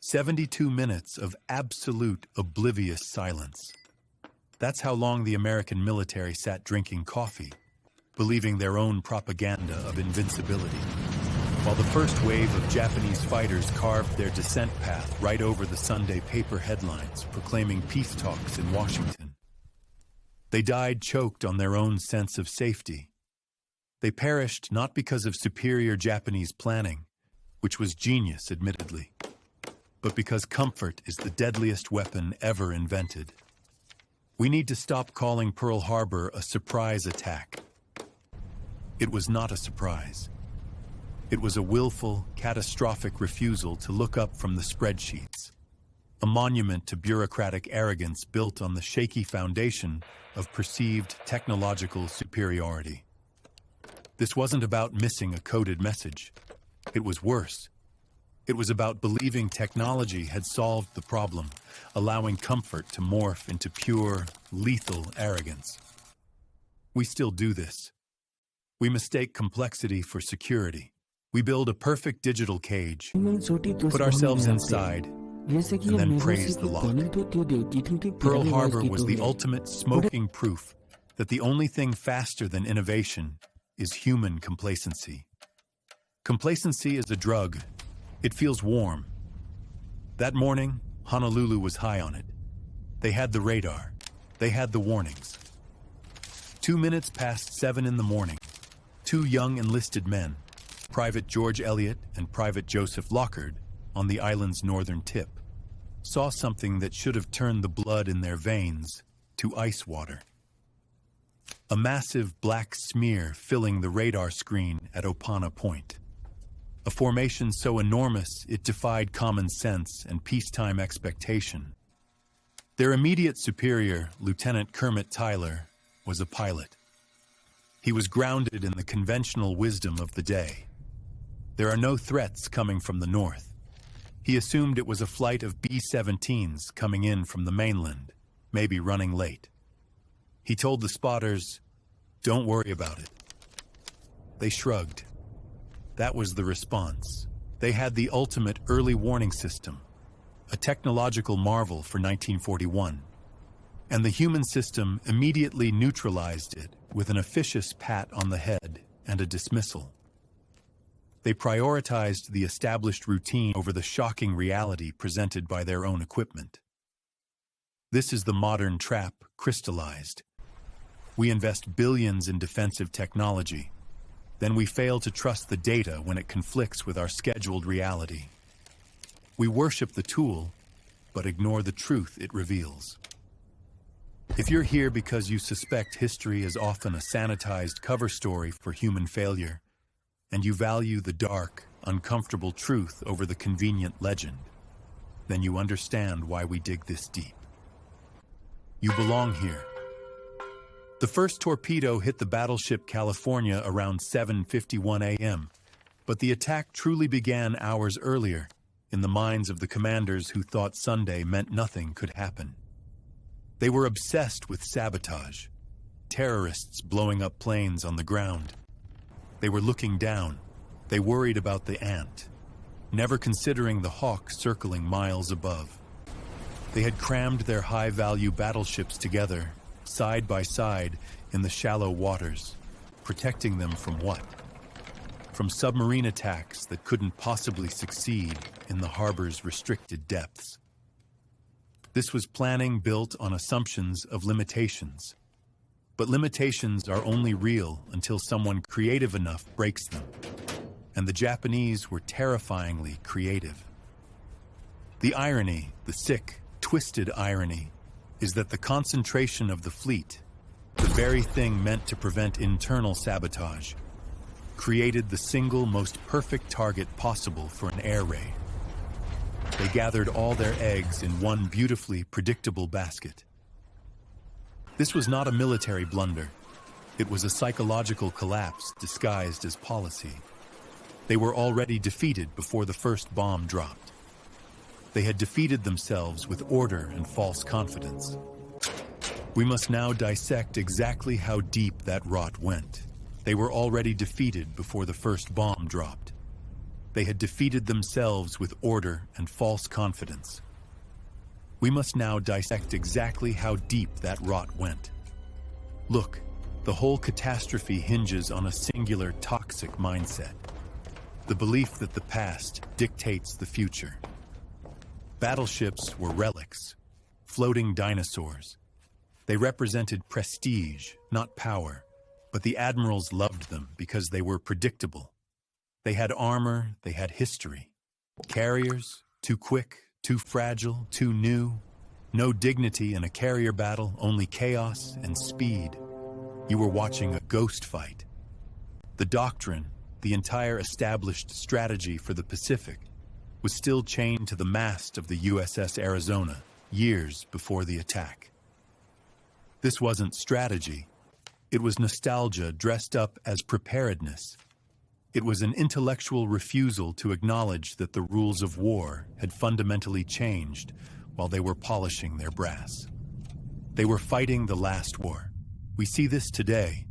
72 minutes of absolute oblivious silence. That's how long the American military sat drinking coffee, believing their own propaganda of invincibility, while the first wave of Japanese fighters carved their descent path right over the Sunday paper headlines proclaiming peace talks in Washington. They died choked on their own sense of safety. They perished not because of superior Japanese planning, which was genius, admittedly, but because comfort is the deadliest weapon ever invented. We need to stop calling Pearl Harbor a surprise attack. It was not a surprise. It was a willful, catastrophic refusal to look up from the spreadsheets, a monument to bureaucratic arrogance built on the shaky foundation of perceived technological superiority. This wasn't about missing a coded message. It was worse. It was about believing technology had solved the problem, allowing comfort to morph into pure, lethal arrogance. We still do this. We mistake complexity for security. We build a perfect digital cage, put ourselves inside, and then praise the lock. Pearl Harbor was the ultimate smoking proof that the only thing faster than innovation is human complacency. Complacency is a drug. It feels warm. That morning, Honolulu was high on it. They had the radar. They had the warnings. 2 minutes past 7 in the morning, two young enlisted men, Private George Elliott and Private Joseph Lockard, on the island's northern tip, saw something that should have turned the blood in their veins to ice water. A massive black smear filling the radar screen at Opana Point. A formation so enormous it defied common sense and peacetime expectation. Their immediate superior, Lieutenant Kermit Tyler, was a pilot. He was grounded in the conventional wisdom of the day. There are no threats coming from the north. He assumed it was a flight of B-17s coming in from the mainland, maybe running late. He told the spotters, "Don't worry about it." They shrugged. That was the response. They had the ultimate early warning system, a technological marvel for 1941. And the human system immediately neutralized it with an officious pat on the head and a dismissal. They prioritized the established routine over the shocking reality presented by their own equipment. This is the modern trap crystallized. We invest billions in defensive technology. Then we fail to trust the data when it conflicts with our scheduled reality. We worship the tool, but ignore the truth it reveals. If you're here because you suspect history is often a sanitized cover story for human failure, and you value the dark, uncomfortable truth over the convenient legend, then you understand why we dig this deep. You belong here. The first torpedo hit the battleship California around 7:51 a.m., but the attack truly began hours earlier in the minds of the commanders who thought Sunday meant nothing could happen. They were obsessed with sabotage, terrorists blowing up planes on the ground. They were looking down. They worried about the ant, never considering the hawk circling miles above. They had crammed their high-value battleships together, side by side in the shallow waters, protecting them from what? From submarine attacks that couldn't possibly succeed in the harbor's restricted depths. This was planning built on assumptions of limitations. But limitations are only real until someone creative enough breaks them. And the Japanese were terrifyingly creative. The irony, the sick, twisted irony, is that the concentration of the fleet, the very thing meant to prevent internal sabotage, created the single most perfect target possible for an air raid. They gathered all their eggs in one beautifully predictable basket. This was not a military blunder. It was a psychological collapse disguised as policy. They were already defeated before the first bomb dropped. They had defeated themselves with order and false confidence. We must now dissect exactly how deep that rot went. They were already defeated before the first bomb dropped. They had defeated themselves with order and false confidence. We must now dissect exactly how deep that rot went. Look, the whole catastrophe hinges on a singular toxic mindset. The belief that the past dictates the future. Battleships were relics, floating dinosaurs. They represented prestige, not power, but the admirals loved them because they were predictable. They had armor, they had history. Carriers, too quick, too fragile, too new. No dignity in a carrier battle, only chaos and speed. You were watching a ghost fight. The doctrine, the entire established strategy for the Pacific, was still chained to the mast of the USS Arizona years before the attack. This wasn't strategy. It was nostalgia dressed up as preparedness. It was an intellectual refusal to acknowledge that the rules of war had fundamentally changed while they were polishing their brass. They were fighting the last war. We see this today,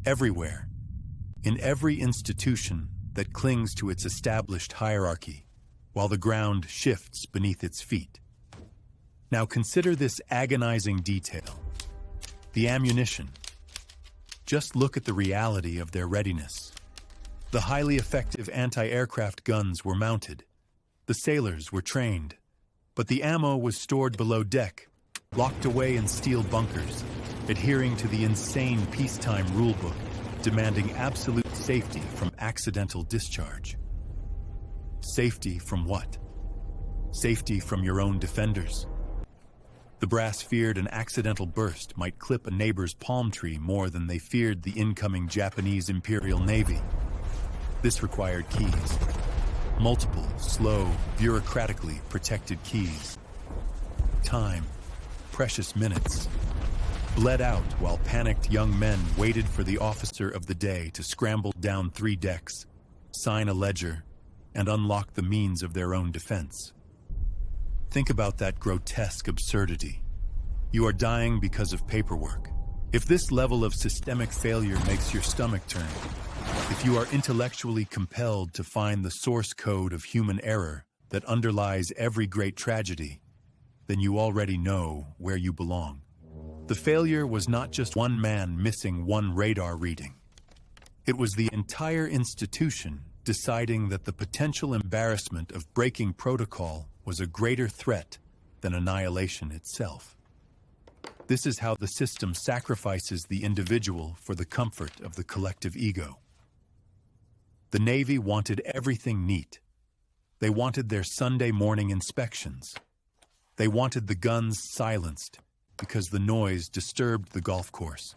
everywhere, in every institution that clings to its established hierarchy, while the ground shifts beneath its feet. Now consider this agonizing detail. The ammunition. Just look at the reality of their readiness. The highly effective anti-aircraft guns were mounted. The sailors were trained. But the ammo was stored below deck, locked away in steel bunkers, adhering to the insane peacetime rulebook, demanding absolute safety from accidental discharge. Safety from what? Safety from your own defenders. The brass feared an accidental burst might clip a neighbor's palm tree more than they feared the incoming Japanese Imperial Navy. This required keys. Multiple, slow, bureaucratically protected keys. Time, precious minutes, bled out while panicked young men waited for the officer of the day to scramble down 3 decks, sign a ledger, and unlock the means of their own defense. Think about that grotesque absurdity. You are dying because of paperwork. If this level of systemic failure makes your stomach turn, if you are intellectually compelled to find the source code of human error that underlies every great tragedy, then you already know where you belong. The failure was not just one man missing one radar reading. It was the entire institution deciding that the potential embarrassment of breaking protocol was a greater threat than annihilation itself. This is how the system sacrifices the individual for the comfort of the collective ego. The Navy wanted everything neat. They wanted their Sunday morning inspections. They wanted the guns silenced because the noise disturbed the golf course.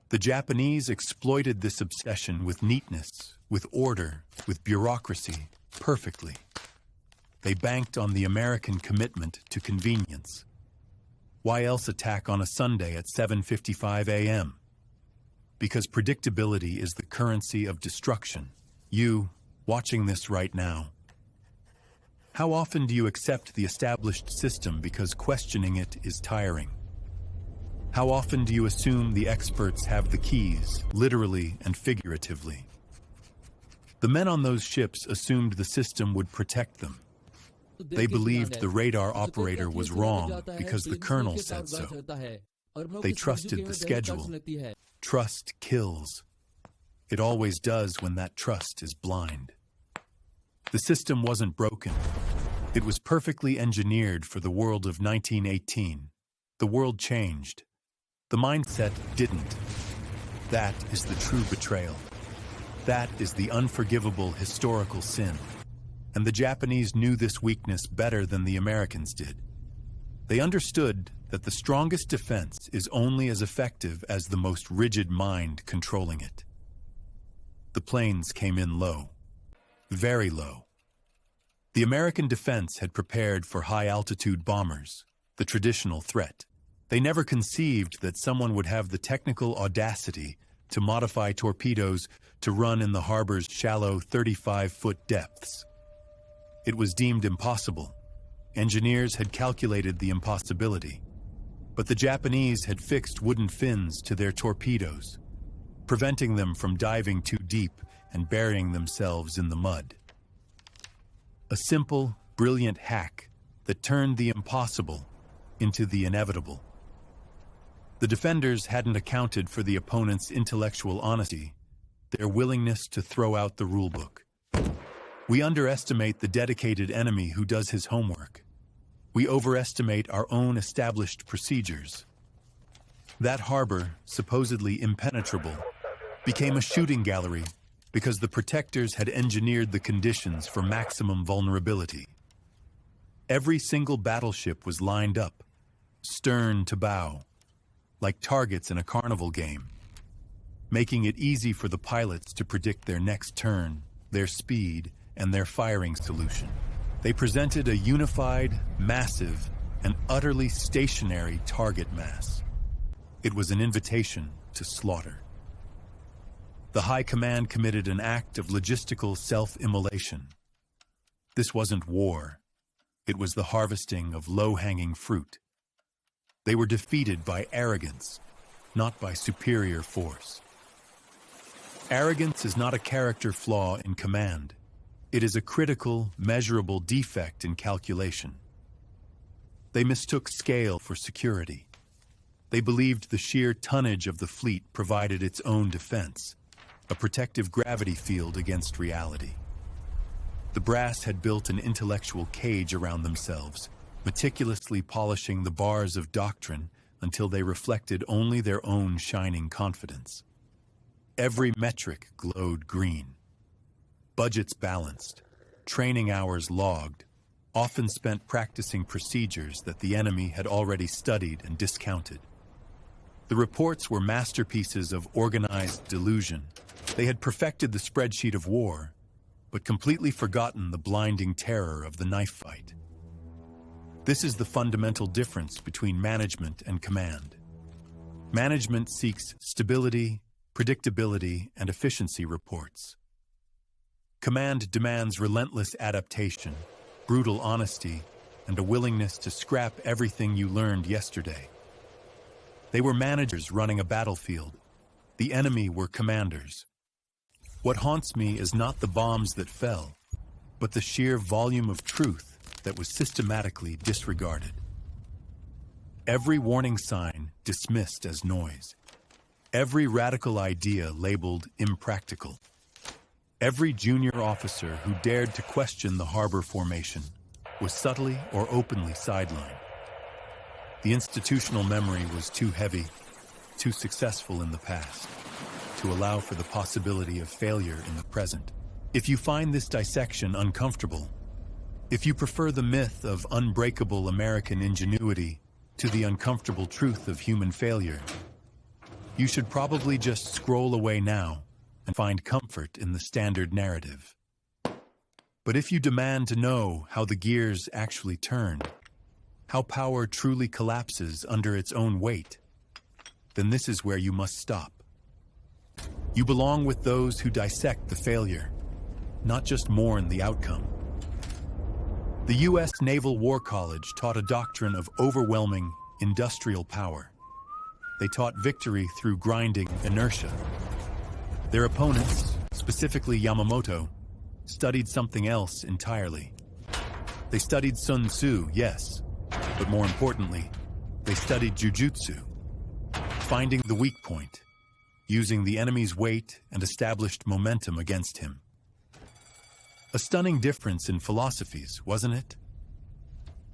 The Japanese exploited this obsession with neatness, with order, with bureaucracy, perfectly. They banked on the American commitment to convenience. Why else attack on a Sunday at 7:55 a.m.? Because predictability is the currency of destruction. You, watching this right now. How often do you accept the established system because questioning it is tiring? How often do you assume the experts have the keys, literally and figuratively? The men on those ships assumed the system would protect them. They believed the radar operator was wrong because the colonel said so. They trusted the schedule. Trust kills. It always does when that trust is blind. The system wasn't broken. It was perfectly engineered for the world of 1918. The world changed. The mindset didn't. That is the true betrayal. That is the unforgivable historical sin. And the Japanese knew this weakness better than the Americans did. They understood that the strongest defense is only as effective as the most rigid mind controlling it. The planes came in low, very low. The American defense had prepared for high-altitude bombers, the traditional threat. They never conceived that someone would have the technical audacity to modify torpedoes to run in the harbor's shallow 35-foot depths. It was deemed impossible. Engineers had calculated the impossibility. But the Japanese had fixed wooden fins to their torpedoes, preventing them from diving too deep and burying themselves in the mud. A simple, brilliant hack that turned the impossible into the inevitable. The defenders hadn't accounted for the opponent's intellectual honesty, their willingness to throw out the rulebook. We underestimate the dedicated enemy who does his homework. We overestimate our own established procedures. That harbor, supposedly impenetrable, became a shooting gallery because the protectors had engineered the conditions for maximum vulnerability. Every single battleship was lined up, stern to bow, like targets in a carnival game, making it easy for the pilots to predict their next turn, their speed, and their firing solution. They presented a unified, massive, and utterly stationary target mass. It was an invitation to slaughter. The High Command committed an act of logistical self-immolation. This wasn't war. It was the harvesting of low-hanging fruit. They were defeated by arrogance, not by superior force. Arrogance is not a character flaw in command. It is a critical, measurable defect in calculation. They mistook scale for security. They believed the sheer tonnage of the fleet provided its own defense, a protective gravity field against reality. The brass had built an intellectual cage around themselves, meticulously polishing the bars of doctrine until they reflected only their own shining confidence. Every metric glowed green. Budgets balanced, training hours logged, often spent practicing procedures that the enemy had already studied and discounted. The reports were masterpieces of organized delusion. They had perfected the spreadsheet of war, but completely forgotten the blinding terror of the knife fight. This is the fundamental difference between management and command. Management seeks stability, predictability, and efficiency reports. Command demands relentless adaptation, brutal honesty, and a willingness to scrap everything you learned yesterday. They were managers running a battlefield. The enemy were commanders. What haunts me is not the bombs that fell, but the sheer volume of truth that was systematically disregarded. Every warning sign dismissed as noise. Every radical idea labeled impractical. Every junior officer who dared to question the harbor formation was subtly or openly sidelined. The institutional memory was too heavy, too successful in the past, to allow for the possibility of failure in the present. If you find this dissection uncomfortable, if you prefer the myth of unbreakable American ingenuity to the uncomfortable truth of human failure, you should probably just scroll away now and find comfort in the standard narrative. But if you demand to know how the gears actually turn, how power truly collapses under its own weight, then this is where you must stop. You belong with those who dissect the failure, not just mourn the outcome. The U.S. Naval War College taught a doctrine of overwhelming industrial power. They taught victory through grinding inertia. Their opponents, specifically Yamamoto, studied something else entirely. They studied Sun Tzu, yes, but more importantly, they studied jujutsu, finding the weak point, using the enemy's weight and established momentum against him. A stunning difference in philosophies, wasn't it?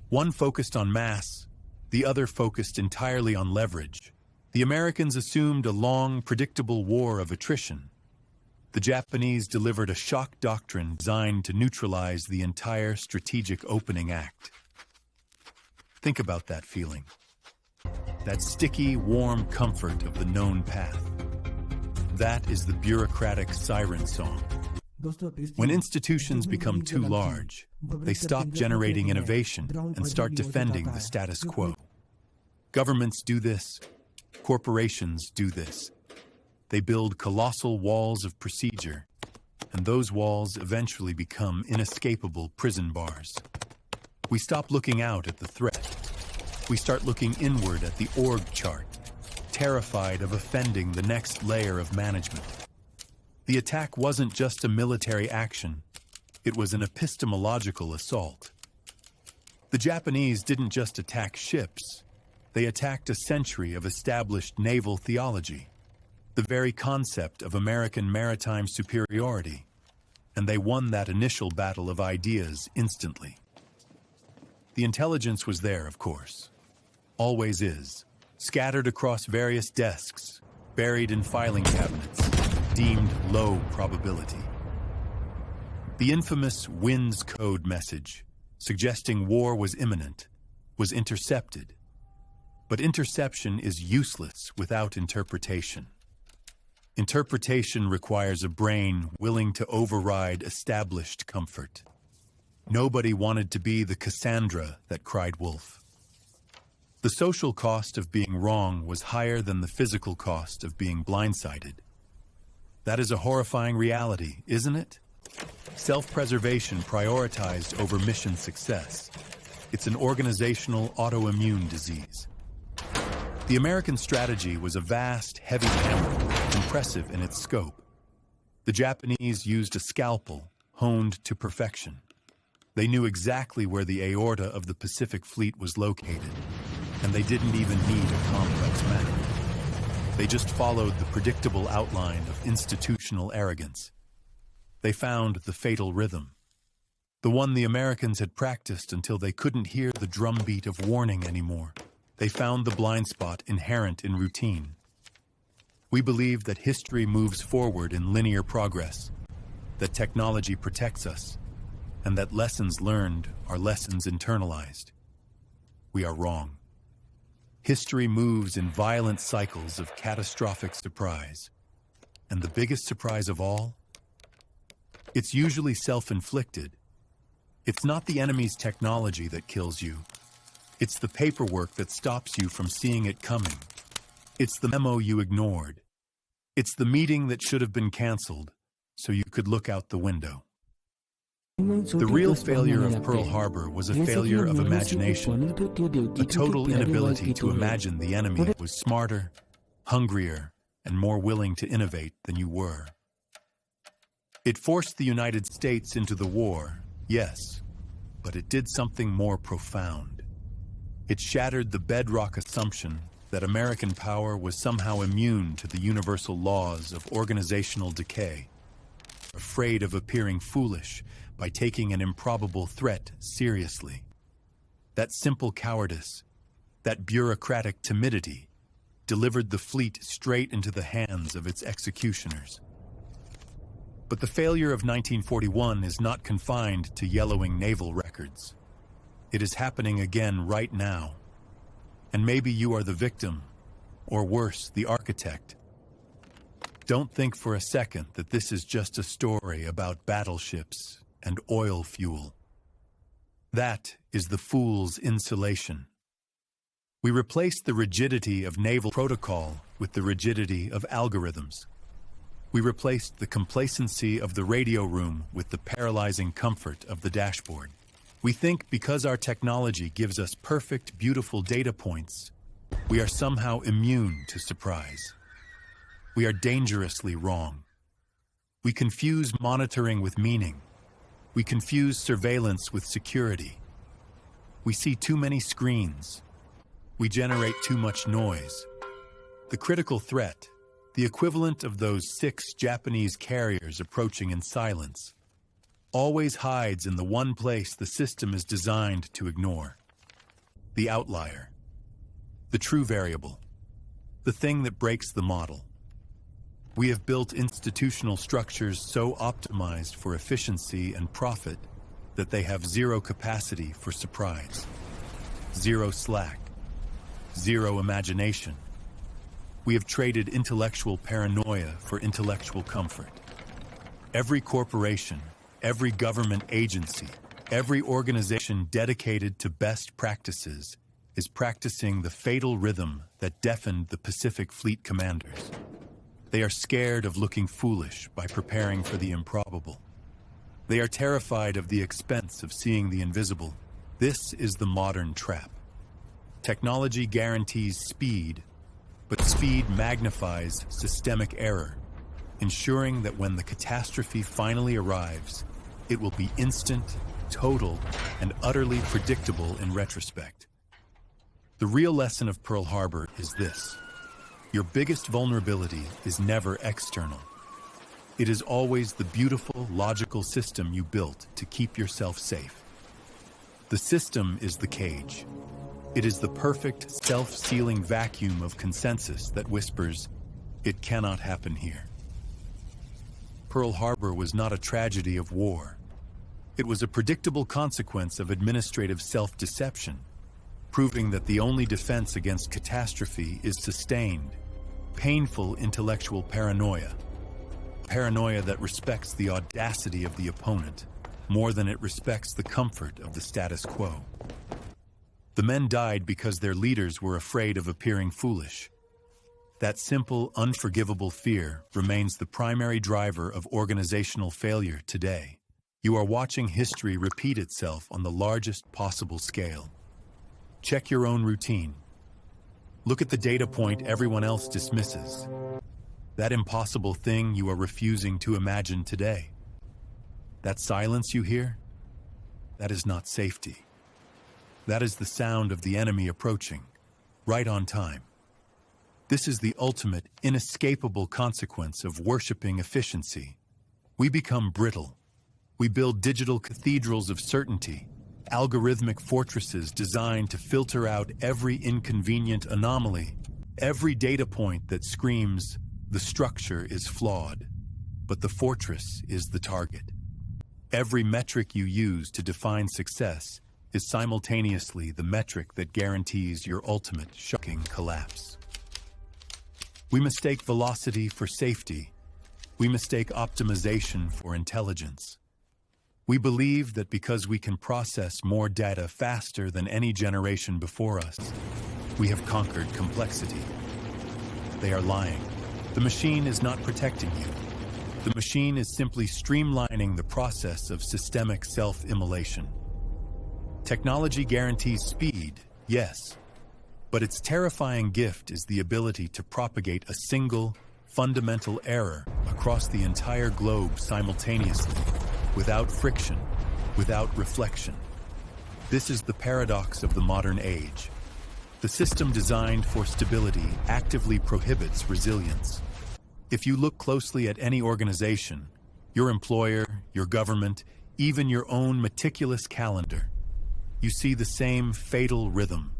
One focused on mass, the other focused entirely on leverage. The Americans assumed a long, predictable war of attrition. The Japanese delivered a shock doctrine designed to neutralize the entire strategic opening act. Think about that feeling. That sticky, warm comfort of the known path. That is the bureaucratic siren song. When institutions become too large, they stop generating innovation and start defending the status quo. Governments do this. Corporations do this. They build colossal walls of procedure, and those walls eventually become inescapable prison bars. We stop looking out at the threat. We start looking inward at the org chart, terrified of offending the next layer of management. The attack wasn't just a military action, it was an epistemological assault. The Japanese didn't just attack ships, they attacked a century of established naval theology, the very concept of American maritime superiority, and they won that initial battle of ideas instantly. The intelligence was there, of course. Always is. Scattered across various desks, buried in filing cabinets, deemed low probability. The infamous WINS code message, suggesting war was imminent, was intercepted. But interception is useless without interpretation. Interpretation requires a brain willing to override established comfort. Nobody wanted to be the Cassandra that cried wolf. The social cost of being wrong was higher than the physical cost of being blindsided. That is a horrifying reality, isn't it? Self-preservation prioritized over mission success. It's an organizational autoimmune disease. The American strategy was a vast, heavy hammer, impressive in its scope. The Japanese used a scalpel, honed to perfection. They knew exactly where the aorta of the Pacific Fleet was located, and they didn't even need a complex map. They just followed the predictable outline of institutional arrogance. They found the fatal rhythm, the one the Americans had practiced until they couldn't hear the drumbeat of warning anymore. They found the blind spot inherent in routine. We believe that history moves forward in linear progress, that technology protects us, and that lessons learned are lessons internalized. We are wrong. History moves in violent cycles of catastrophic surprise. And the biggest surprise of all? It's usually self-inflicted. It's not the enemy's technology that kills you. It's the paperwork that stops you from seeing it coming. It's the memo you ignored. It's the meeting that should have been canceled so you could look out the window. The real failure of Pearl Harbor was a failure of imagination, a total inability to imagine the enemy was smarter, hungrier, and more willing to innovate than you were. It forced the United States into the war, yes, but it did something more profound. It shattered the bedrock assumption that American power was somehow immune to the universal laws of organizational decay, afraid of appearing foolish by taking an improbable threat seriously. That simple cowardice, that bureaucratic timidity, delivered the fleet straight into the hands of its executioners. But the failure of 1941 is not confined to yellowing naval records. It is happening again right now. And maybe you are the victim, or worse, the architect. Don't think for a second that this is just a story about battleships and oil fuel. That is the fool's insulation. We replaced the rigidity of naval protocol with the rigidity of algorithms. We replaced the complacency of the radio room with the paralyzing comfort of the dashboard. We think because our technology gives us perfect, beautiful data points, we are somehow immune to surprise. We are dangerously wrong. We confuse monitoring with meaning. We confuse surveillance with security. We see too many screens. We generate too much noise. The critical threat, the equivalent of those 6 Japanese carriers approaching in silence, always hides in the one place the system is designed to ignore. The outlier. The true variable. The thing that breaks the model. We have built institutional structures so optimized for efficiency and profit that they have zero capacity for surprise, zero slack, zero imagination. We have traded intellectual paranoia for intellectual comfort. Every corporation, every government agency, every organization dedicated to best practices is practicing the fatal rhythm that deafened the Pacific Fleet commanders. They are scared of looking foolish by preparing for the improbable. They are terrified of the expense of seeing the invisible. This is the modern trap. Technology guarantees speed, but speed magnifies systemic error. ensuring that when the catastrophe finally arrives, it will be instant, total, and utterly predictable in retrospect. The real lesson of Pearl Harbor is this: your biggest vulnerability is never external. It is always the beautiful, logical system you built to keep yourself safe. The system is the cage. It is the perfect, self-sealing vacuum of consensus that whispers, "It cannot happen here." Pearl Harbor was not a tragedy of war. It was a predictable consequence of administrative self-deception, proving that the only defense against catastrophe is sustained, painful intellectual paranoia. Paranoia that respects the audacity of the opponent more than it respects the comfort of the status quo. The men died because their leaders were afraid of appearing foolish. That simple, unforgivable fear remains the primary driver of organizational failure today. You are watching history repeat itself on the largest possible scale. Check your own routine. Look at the data point everyone else dismisses. That impossible thing you are refusing to imagine today. That silence you hear? That is not safety. That is the sound of the enemy approaching, right on time. This is the ultimate, inescapable consequence of worshiping efficiency. We become brittle. We build digital cathedrals of certainty, algorithmic fortresses designed to filter out every inconvenient anomaly, every data point that screams, "The structure is flawed, but the fortress is the target." Every metric you use to define success is simultaneously the metric that guarantees your ultimate shocking collapse. We mistake velocity for safety. We mistake optimization for intelligence. We believe that because we can process more data faster than any generation before us, we have conquered complexity. They are lying. The machine is not protecting you. The machine is simply streamlining the process of systemic self-immolation. Technology guarantees speed, yes, but its terrifying gift is the ability to propagate a single, fundamental error across the entire globe simultaneously, without friction, without reflection. This is the paradox of the modern age. The system designed for stability actively prohibits resilience. If you look closely at any organization, your employer, your government, even your own meticulous calendar, you see the same fatal rhythm: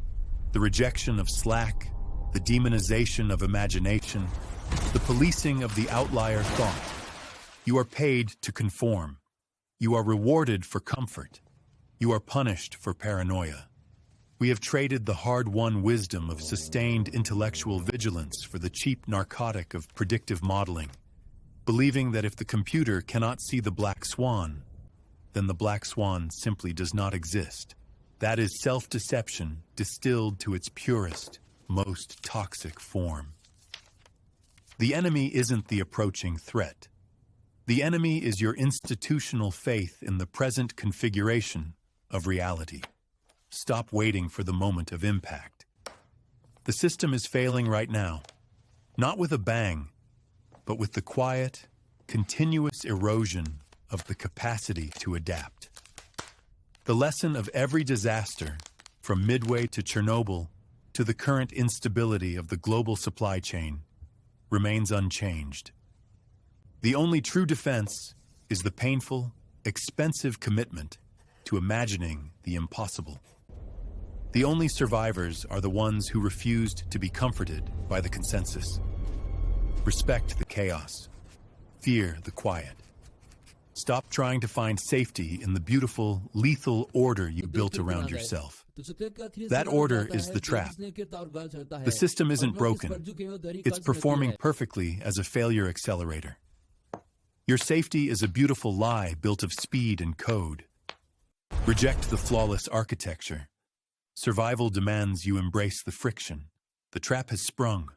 the rejection of slack, the demonization of imagination, the policing of the outlier thought. You are paid to conform. You are rewarded for comfort. You are punished for paranoia. We have traded the hard-won wisdom of sustained intellectual vigilance for the cheap narcotic of predictive modeling, believing that if the computer cannot see the black swan, then the black swan simply does not exist. That is self-deception distilled to its purest, most toxic form. The enemy isn't the approaching threat. The enemy is your institutional faith in the present configuration of reality. Stop waiting for the moment of impact. The system is failing right now, not with a bang, but with the quiet, continuous erosion of the capacity to adapt. The lesson of every disaster, from Midway to Chernobyl to the current instability of the global supply chain, remains unchanged. The only true defense is the painful, expensive commitment to imagining the impossible. The only survivors are the ones who refused to be comforted by the consensus. Respect the chaos. Fear the quiet. Stop trying to find safety in the beautiful, lethal order you built around yourself. That order is the trap. The system isn't broken. It's performing perfectly as a failure accelerator. Your safety is a beautiful lie built of speed and code. Reject the flawless architecture. Survival demands you embrace the friction. The trap has sprung.